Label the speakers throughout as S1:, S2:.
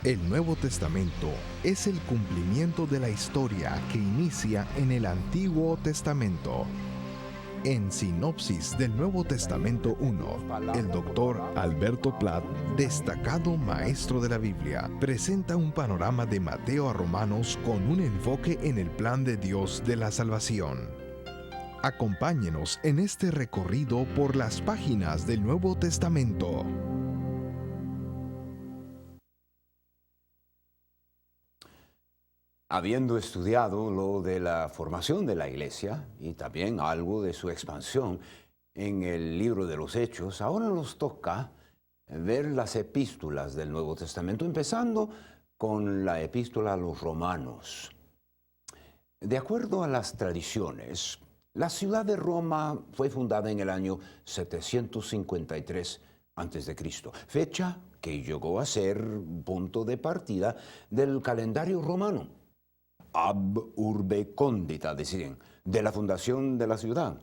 S1: El Nuevo Testamento es el cumplimiento de la historia que inicia en el Antiguo Testamento. En Sinopsis del Nuevo Testamento 1, el doctor Alberto Platt, destacado maestro de la Biblia, presenta un panorama de Mateo a Romanos con un enfoque en el plan de Dios de la salvación. Acompáñenos en este recorrido por las páginas del Nuevo Testamento.
S2: Habiendo estudiado lo de la formación de la Iglesia y también algo de su expansión en el libro de los Hechos, ahora nos toca ver las epístolas del Nuevo Testamento, empezando con la epístola a los Romanos. De acuerdo a las tradiciones, la ciudad de Roma fue fundada en el año 753 a.C., fecha que llegó a ser punto de partida del calendario romano. Ab urbe condita, decían, de la fundación de la ciudad.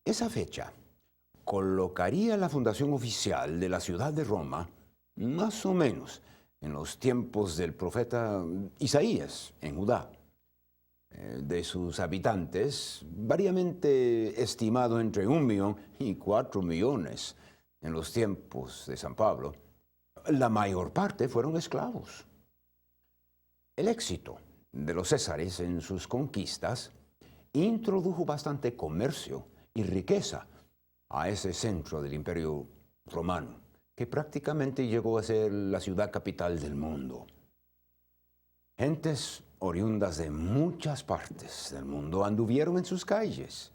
S2: Esa fecha colocaría la fundación oficial de la ciudad de Roma más o menos en los tiempos del profeta Isaías en Judá. De sus habitantes, variamente estimado entre 1 millón y 4 millones en los tiempos de San Pablo, la mayor parte fueron esclavos. El éxito de los césares en sus conquistas introdujo bastante comercio y riqueza a ese centro del Imperio Romano, que prácticamente llegó a ser la ciudad capital del mundo. Gentes oriundas de muchas partes del mundo anduvieron en sus calles,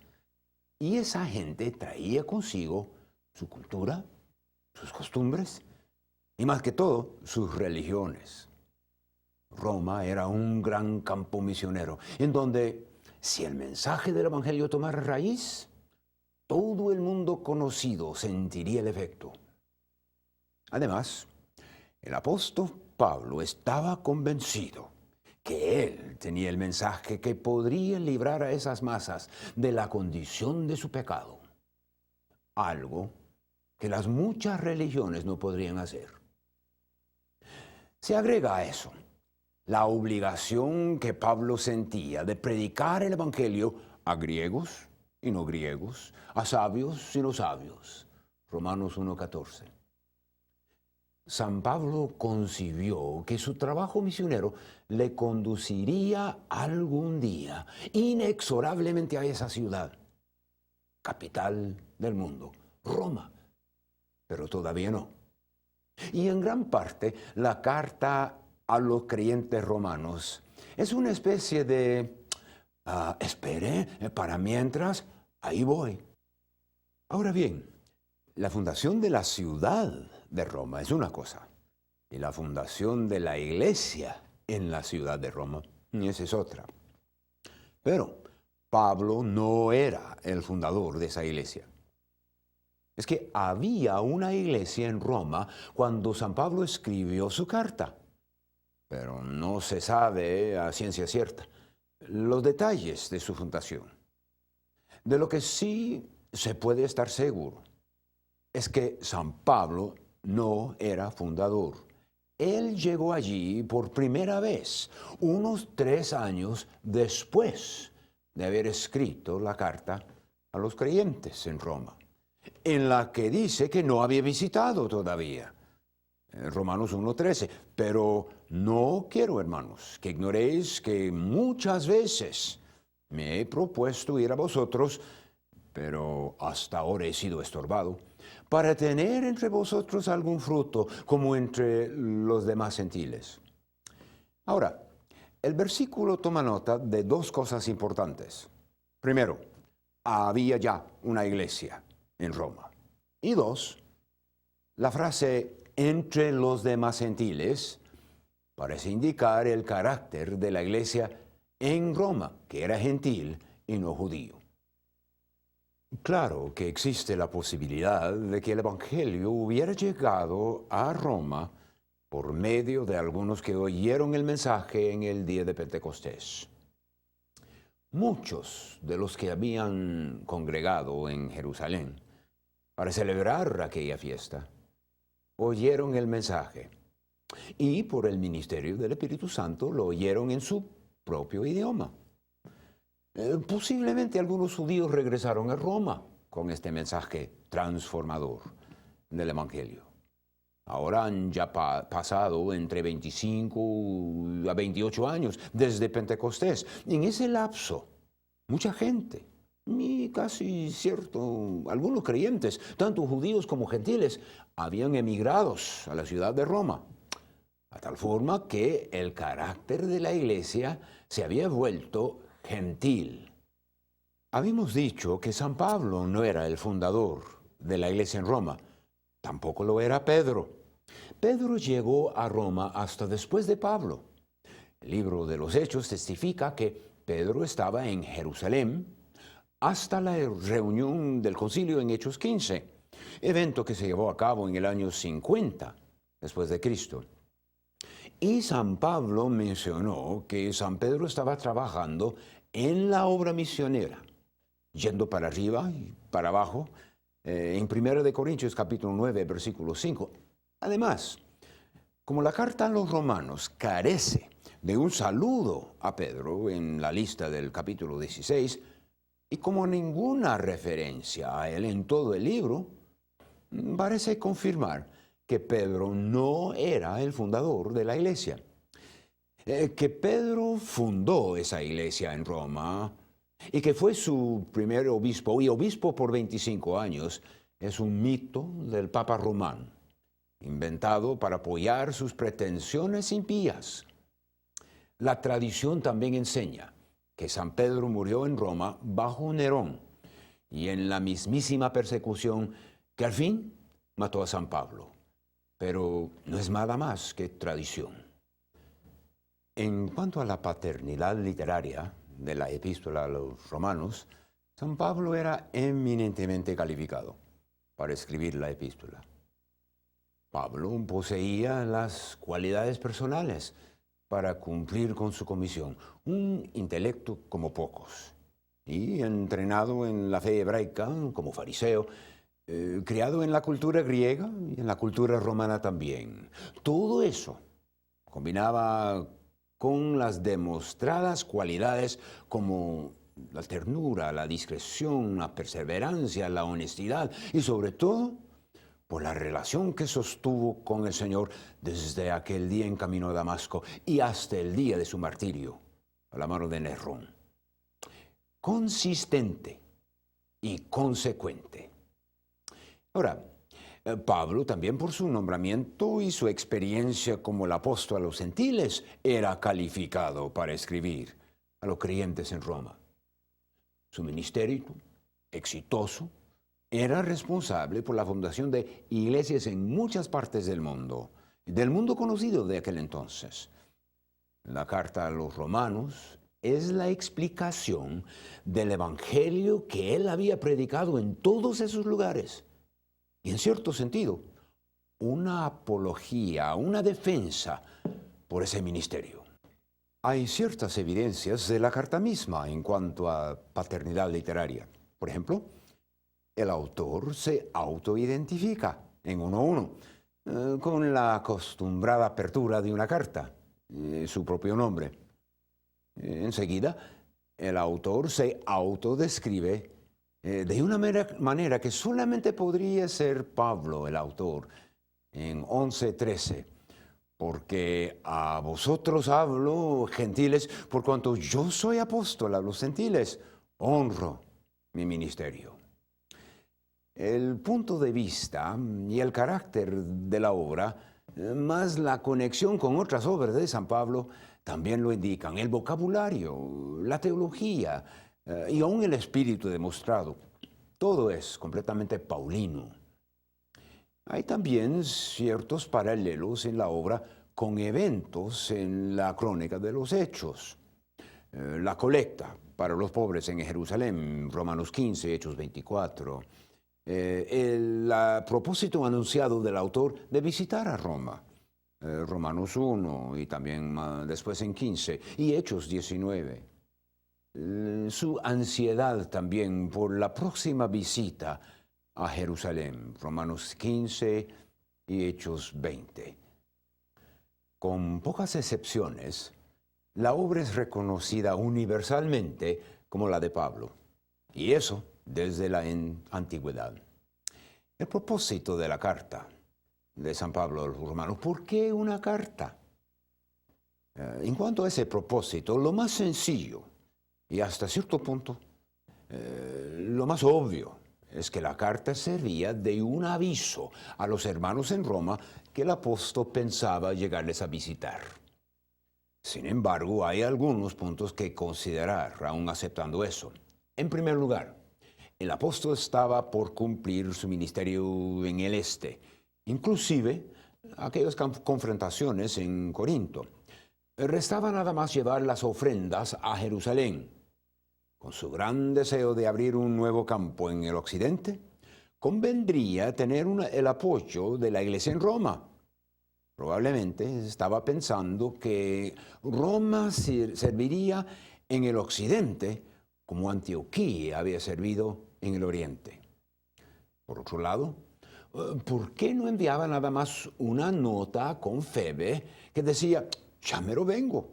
S2: y esa gente traía consigo su cultura, sus costumbres y, más que todo, sus religiones. Roma era un gran campo misionero, en donde, si el mensaje del Evangelio tomara raíz, todo el mundo conocido sentiría el efecto. Además, el apóstol Pablo estaba convencido que él tenía el mensaje que podría librar a esas masas de la condición de su pecado, algo que las muchas religiones no podrían hacer. Se agrega a eso la obligación que Pablo sentía de predicar el Evangelio a griegos y no griegos, a sabios y no sabios. Romanos 1:14. San Pablo concibió que su trabajo misionero le conduciría algún día inexorablemente a esa ciudad, capital del mundo, Roma, pero todavía no. Y en gran parte la carta a los creyentes romanos es una especie de espere, para mientras, ahí voy. Ahora bien, la fundación de la ciudad de Roma es una cosa, y la fundación de la iglesia en la ciudad de Roma, esa es otra. Pero Pablo no era el fundador de esa iglesia. Es que había una iglesia en Roma cuando San Pablo escribió su carta, pero no se sabe a ciencia cierta los detalles de su fundación. De lo que sí se puede estar seguro es que San Pablo no era fundador. Él llegó allí por primera vez unos 3 años después de haber escrito la carta a los creyentes en Roma, en la que dice que no había visitado todavía. Romanos 1:13. Pero no quiero, hermanos, que ignoréis que muchas veces me he propuesto ir a vosotros, pero hasta ahora he sido estorbado, para tener entre vosotros algún fruto, como entre los demás gentiles. Ahora, el versículo toma nota de 2 cosas importantes. Primero, había ya una iglesia en Roma. Y 2, la frase entre los demás gentiles parece indicar el carácter de la iglesia en Roma, que era gentil y no judío. Claro que existe la posibilidad de que el Evangelio hubiera llegado a Roma por medio de algunos que oyeron el mensaje en el día de Pentecostés. Muchos de los que habían congregado en Jerusalén para celebrar aquella fiesta oyeron el mensaje Y por el ministerio del Espíritu Santo lo oyeron en su propio idioma. Posiblemente algunos judíos regresaron a Roma con este mensaje transformador del Evangelio. Ahora han ya pasado entre 25 a 28 años desde Pentecostés. En ese lapso, mucha gente, y casi cierto, algunos creyentes, tanto judíos como gentiles, habían emigrado a la ciudad de Roma, a tal forma que el carácter de la iglesia se había vuelto gentil. Habíamos dicho que San Pablo no era el fundador de la iglesia en Roma, tampoco lo era Pedro. Pedro llegó a Roma hasta después de Pablo. El libro de los Hechos testifica que Pedro estaba en Jerusalén hasta la reunión del concilio en Hechos 15, evento que se llevó a cabo en el año 50 después de Cristo. Y San Pablo mencionó que San Pedro estaba trabajando en la obra misionera, yendo para arriba y para abajo, en 1 Corintios capítulo 9, versículo 5. Además, como la carta a los romanos carece de un saludo a Pedro en la lista del capítulo 16, y como ninguna referencia a él en todo el libro, parece confirmar que Pedro no era el fundador de la iglesia. Que Pedro fundó esa iglesia en Roma y que fue su primer obispo, y obispo por 25 años, es un mito del Papa romano, inventado para apoyar sus pretensiones impías. La tradición también enseña que San Pedro murió en Roma bajo Nerón y en la mismísima persecución que al fin mató a San Pablo. Pero no es nada más que tradición. En cuanto a la paternidad literaria de la epístola a los romanos, San Pablo era eminentemente calificado para escribir la epístola. Pablo poseía las cualidades personales para cumplir con su comisión, un intelecto como pocos, y entrenado en la fe hebraica como fariseo, criado en la cultura griega y en la cultura romana también. Todo eso combinaba con las demostradas cualidades como la ternura, la discreción, la perseverancia, la honestidad y sobre todo por la relación que sostuvo con el Señor desde aquel día en camino a Damasco y hasta el día de su martirio a la mano de Nerón. Consistente y consecuente. Ahora, Pablo también por su nombramiento y su experiencia como el apóstol a los gentiles era calificado para escribir a los creyentes en Roma. Su ministerio, exitoso, era responsable por la fundación de iglesias en muchas partes del mundo conocido de aquel entonces. La carta a los romanos es la explicación del evangelio que él había predicado en todos esos lugares. Y en cierto sentido, una apología, una defensa por ese ministerio. Hay ciertas evidencias de la carta misma en cuanto a paternidad literaria. Por ejemplo, el autor se autoidentifica en 1:1 con la acostumbrada apertura de una carta, su propio nombre. Enseguida, el autor se autodescribe de una manera que solamente podría ser Pablo el autor, en 11:13. Porque a vosotros hablo, gentiles, por cuanto yo soy apóstol a los gentiles, honro mi ministerio. El punto de vista y el carácter de la obra, más la conexión con otras obras de San Pablo, también lo indican. El vocabulario, la teología y aún el espíritu demostrado. Todo es completamente paulino. Hay también ciertos paralelos en la obra con eventos en la crónica de los Hechos. La colecta para los pobres en Jerusalén, Romanos 15, Hechos 24. El propósito anunciado del autor de visitar a Roma, Romanos 1 y también después en 15 y Hechos 19. Su ansiedad también por la próxima visita a Jerusalén, Romanos 15 y Hechos 20. Con pocas excepciones, la obra es reconocida universalmente como la de Pablo, y eso desde la antigüedad. El propósito de la carta de San Pablo a los romanos, ¿por qué una carta? En cuanto a ese propósito, lo más sencillo y hasta cierto punto lo más obvio es que la carta servía de un aviso a los hermanos en Roma que el apóstol pensaba llegarles a visitar. Sin embargo, hay algunos puntos que considerar, aún aceptando eso. En primer lugar, el apóstol estaba por cumplir su ministerio en el este, inclusive aquellas confrontaciones en Corinto. Restaba nada más llevar las ofrendas a Jerusalén. Con su gran deseo de abrir un nuevo campo en el occidente, convendría tener el apoyo de la iglesia en Roma. Probablemente estaba pensando que Roma serviría en el occidente como Antioquía había servido en el oriente. Por otro lado, ¿por qué no enviaba nada más una nota con Febe que decía, ya mero vengo?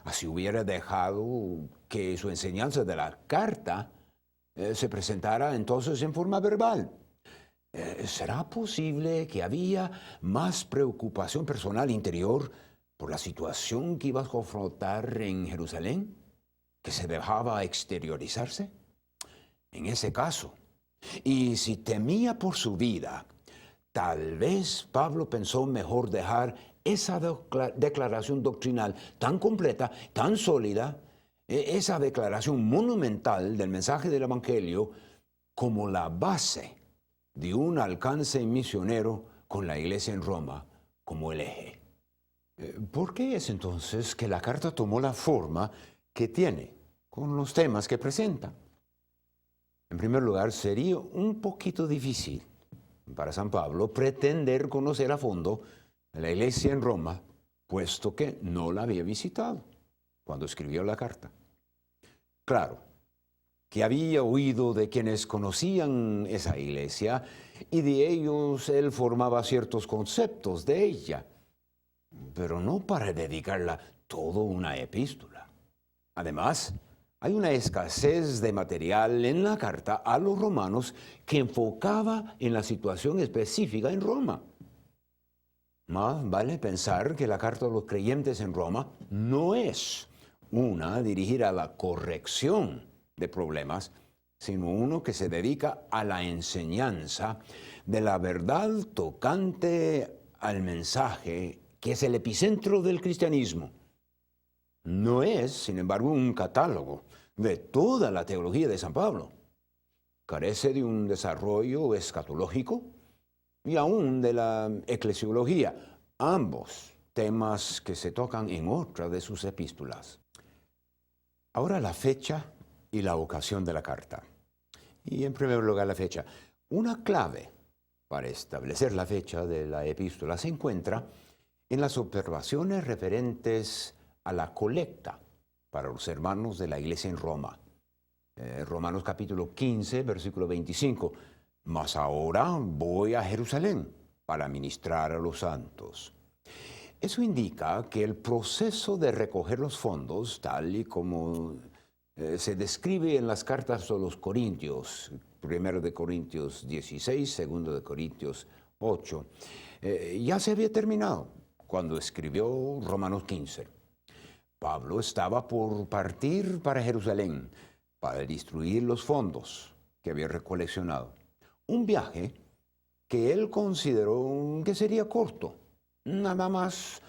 S2: Así hubiera dejado que su enseñanza de la carta se presentara entonces en forma verbal. ¿Será posible que había más preocupación personal interior por la situación que iba a confrontar en Jerusalén, que se dejaba exteriorizarse? En ese caso, y si temía por su vida, tal vez Pablo pensó mejor dejar esa declaración doctrinal tan completa, tan sólida, esa declaración monumental del mensaje del Evangelio como la base de un alcance misionero con la iglesia en Roma como el eje. ¿Por qué es entonces que la carta tomó la forma que tiene con los temas que presenta? En primer lugar, sería un poquito difícil para San Pablo pretender conocer a fondo la iglesia en Roma, puesto que no la había visitado cuando escribió la carta. Claro, que había oído de quienes conocían esa iglesia y de ellos él formaba ciertos conceptos de ella, pero no para dedicarla todo una epístola. Además, hay una escasez de material en la carta a los romanos que enfocaba en la situación específica en Roma. Más vale pensar que la carta a los creyentes en Roma no es una dirigida a la corrección de problemas, sino uno que se dedica a la enseñanza de la verdad tocante al mensaje que es el epicentro del cristianismo. No es, sin embargo, un catálogo de toda la teología de San Pablo. Carece de un desarrollo escatológico y aún de la eclesiología, ambos temas que se tocan en otra de sus epístolas. Ahora la fecha y la ocasión de la carta. Y en primer lugar la fecha. Una clave para establecer la fecha de la epístola se encuentra en las observaciones referentes a la colecta para los hermanos de la iglesia en Roma. Romanos capítulo 15, versículo 25. Mas ahora voy a Jerusalén para ministrar a los santos. Eso indica que el proceso de recoger los fondos, tal y como se describe en las cartas a los Corintios, 1 de Corintios 16, 2 de Corintios 8, ya se había terminado cuando escribió Romanos 15. Pablo estaba por partir para Jerusalén para distribuir los fondos que había recoleccionado. Un viaje que él consideró que sería corto, nada más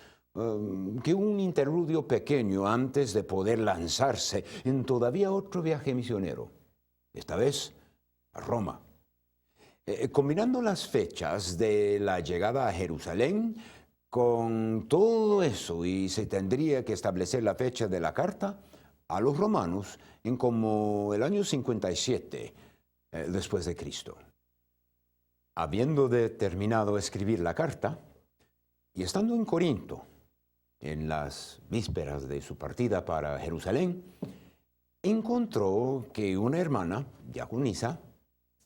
S2: que un interludio pequeño antes de poder lanzarse en todavía otro viaje misionero, esta vez a Roma. Combinando las fechas de la llegada a Jerusalén con todo eso, y se tendría que establecer la fecha de la carta a los romanos en como el año 57 después de Cristo. Habiendo determinado escribir la carta, y estando en Corinto, en las vísperas de su partida para Jerusalén, encontró que una hermana, diaconisa,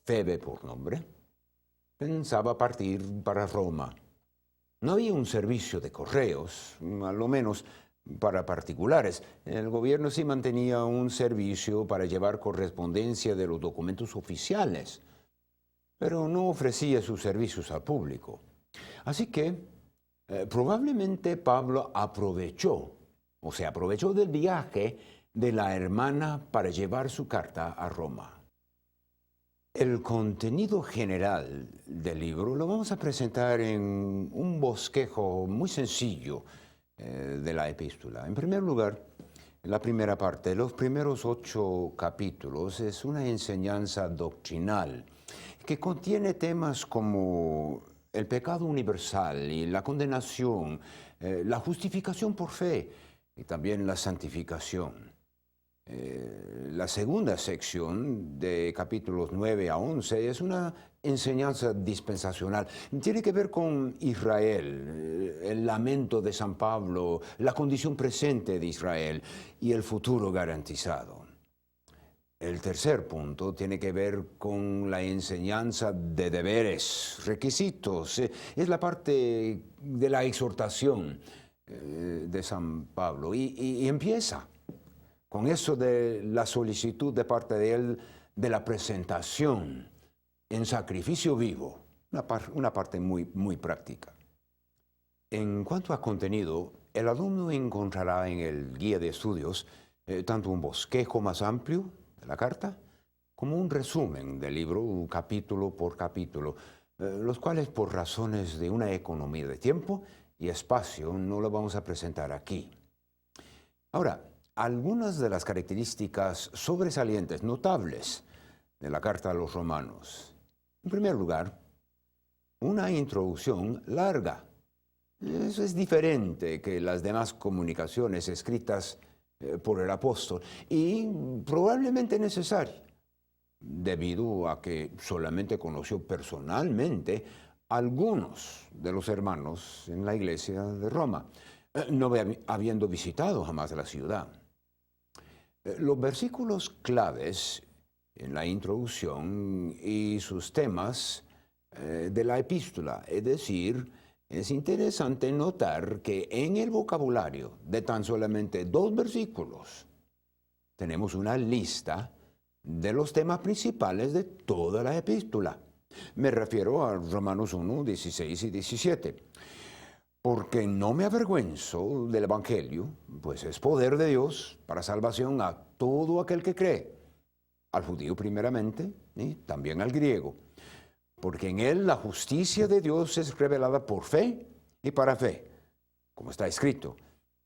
S2: Febe por nombre, pensaba partir para Roma. No había un servicio de correos, a lo menos para particulares. El gobierno sí mantenía un servicio para llevar correspondencia de los documentos oficiales, pero no ofrecía sus servicios al público. Así que probablemente Pablo se aprovechó del viaje de la hermana para llevar su carta a Roma. El contenido general del libro lo vamos a presentar en un bosquejo muy sencillo de la epístola. En primer lugar, la primera parte, los primeros 8 capítulos, es una enseñanza doctrinal que contiene temas como el pecado universal y la condenación, la justificación por fe y también la santificación. La segunda sección, de capítulos 9 a 11, es una enseñanza dispensacional. Tiene que ver con Israel, el lamento de San Pablo, la condición presente de Israel y el futuro garantizado. El tercer punto tiene que ver con la enseñanza de deberes, requisitos. Es la parte de la exhortación de San Pablo y empieza con eso de la solicitud de parte de él de la presentación en sacrificio vivo, una parte muy práctica. En cuanto a contenido, el alumno encontrará en el guía de estudios tanto un bosquejo más amplio de la carta como un resumen del libro capítulo por capítulo, los cuales por razones de una economía de tiempo y espacio no lo vamos a presentar aquí. Ahora, algunas de las características sobresalientes, notables, de la carta a los romanos. En primer lugar, una introducción larga. Eso es diferente que las demás comunicaciones escritas por el apóstol y probablemente necesaria, debido a que solamente conoció personalmente a algunos de los hermanos en la iglesia de Roma, no habiendo visitado jamás la ciudad. Los versículos claves en la introducción y sus temas de la epístola, es decir, es interesante notar que en el vocabulario de tan solamente 2 versículos tenemos una lista de los temas principales de toda la epístola. Me refiero a Romanos 1, 16 y 17. Porque no me avergüenzo del Evangelio, pues es poder de Dios para salvación a todo aquel que cree, al judío primeramente y también al griego, porque en él la justicia de Dios es revelada por fe y para fe, como está escrito,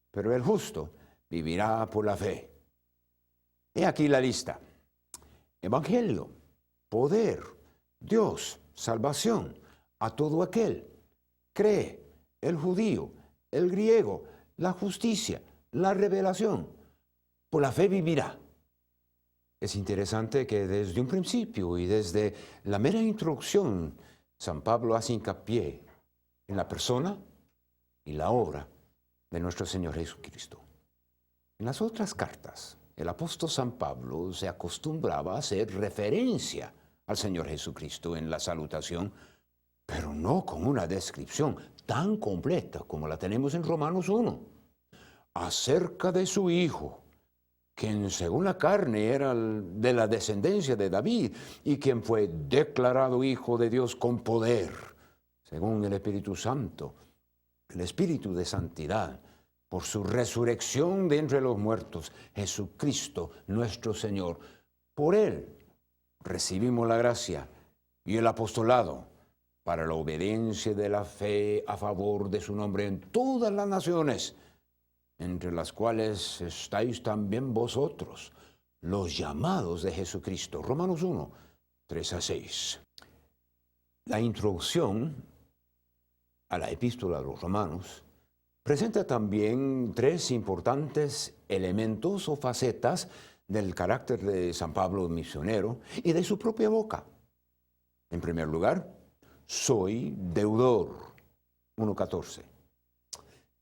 S2: pero el justo vivirá por la fe. He aquí la lista: Evangelio, poder, Dios, salvación a todo aquel cree, el judío, el griego, la justicia, la revelación. Por la fe vivirá. Es interesante que desde un principio y desde la mera introducción, San Pablo hace hincapié en la persona y la obra de nuestro Señor Jesucristo. En las otras cartas, el apóstol San Pablo se acostumbraba a hacer referencia al Señor Jesucristo en la salutación, pero no con una descripción tan completa como la tenemos en Romanos 1, acerca de su Hijo, quien según la carne era de la descendencia de David y quien fue declarado Hijo de Dios con poder, según el Espíritu Santo, el Espíritu de santidad, por su resurrección de entre los muertos, Jesucristo nuestro Señor. Por Él recibimos la gracia y el apostolado para la obediencia de la fe a favor de su nombre en todas las naciones, entre las cuales estáis también vosotros, los llamados de Jesucristo. Romanos 1, 3 a 6. La introducción a la epístola de los Romanos presenta también 3 importantes elementos o facetas del carácter de San Pablo misionero y de su propia boca. En primer lugar, soy deudor, 1:14.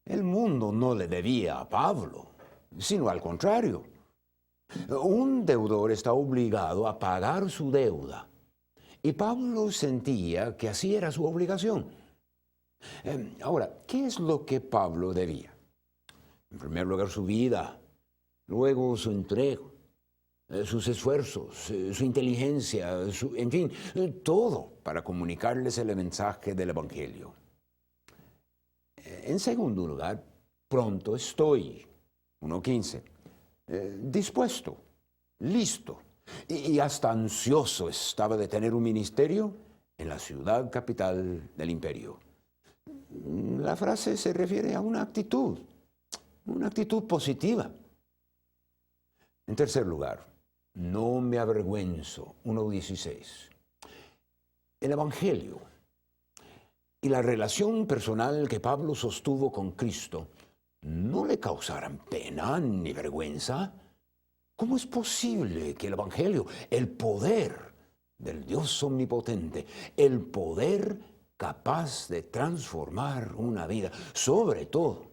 S2: El mundo no le debía a Pablo, sino al contrario. Un deudor está obligado a pagar su deuda, y Pablo sentía que así era su obligación. Ahora, ¿qué es lo que Pablo debía? En primer lugar, su vida, luego su entrega, sus esfuerzos, su inteligencia, en fin, todo para comunicarles el mensaje del Evangelio. En segundo lugar, pronto estoy, 1:15, dispuesto, listo y hasta ansioso estaba de tener un ministerio en la ciudad capital del imperio. La frase se refiere a una actitud positiva. En tercer lugar, no me avergüenzo, 1:16. El Evangelio y la relación personal que Pablo sostuvo con Cristo no le causaran pena ni vergüenza. ¿Cómo es posible que el Evangelio, el poder del Dios omnipotente, el poder capaz de transformar una vida, sobre todo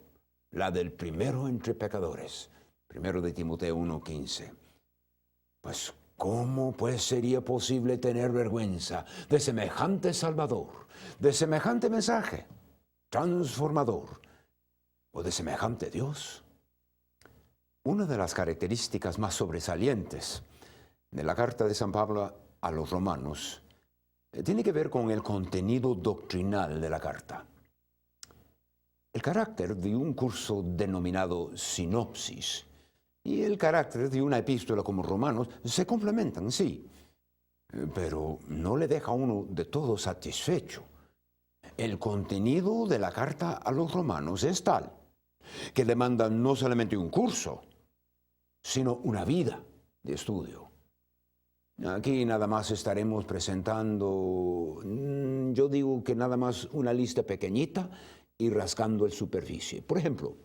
S2: la del primero entre pecadores, 1 de Timoteo 1:15, pues ¿cómo pues sería posible tener vergüenza de semejante Salvador, de semejante mensaje transformador o de semejante Dios? Una de las características más sobresalientes de la carta de San Pablo a los romanos tiene que ver con el contenido doctrinal de la carta. El carácter de un curso denominado sinopsis y el carácter de una epístola como Romanos se complementan, sí, pero no le deja a uno de todo satisfecho. El contenido de la carta a los romanos es tal que demanda no solamente un curso, sino una vida de estudio. Aquí nada más estaremos presentando, yo digo que nada más una lista pequeñita y rascando el superficie. Por ejemplo,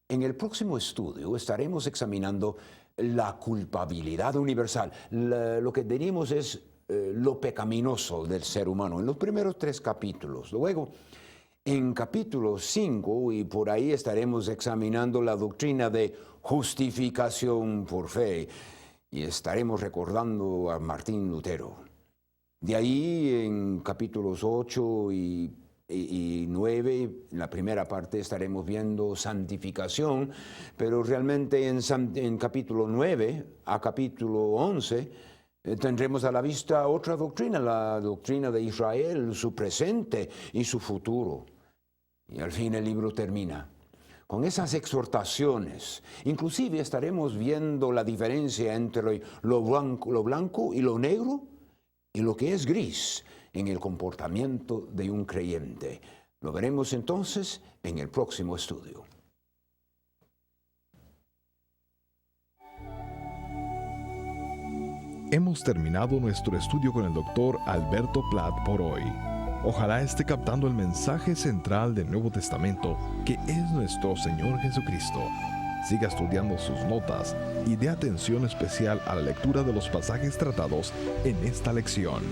S2: en el próximo estudio estaremos examinando la culpabilidad universal. Lo que diríamos es lo pecaminoso del ser humano en los primeros 3 capítulos. Luego, en capítulo 5 y por ahí estaremos examinando la doctrina de justificación por fe y estaremos recordando a Martín Lutero. De ahí en capítulos 8 y 9, en la primera parte estaremos viendo santificación, pero realmente en capítulo 9 a capítulo 11 tendremos a la vista otra doctrina, la doctrina de Israel, su presente y su futuro. Y al fin el libro termina con esas exhortaciones. Inclusive estaremos viendo la diferencia entre lo blanco y lo negro y lo que es gris en el comportamiento de un creyente. Lo veremos entonces en el próximo estudio.
S1: Hemos terminado nuestro estudio con el Dr. Alberto Platt por hoy. Ojalá esté captando el mensaje central del Nuevo Testamento, que es nuestro Señor Jesucristo. Siga estudiando sus notas y dé atención especial a la lectura de los pasajes tratados en esta lección.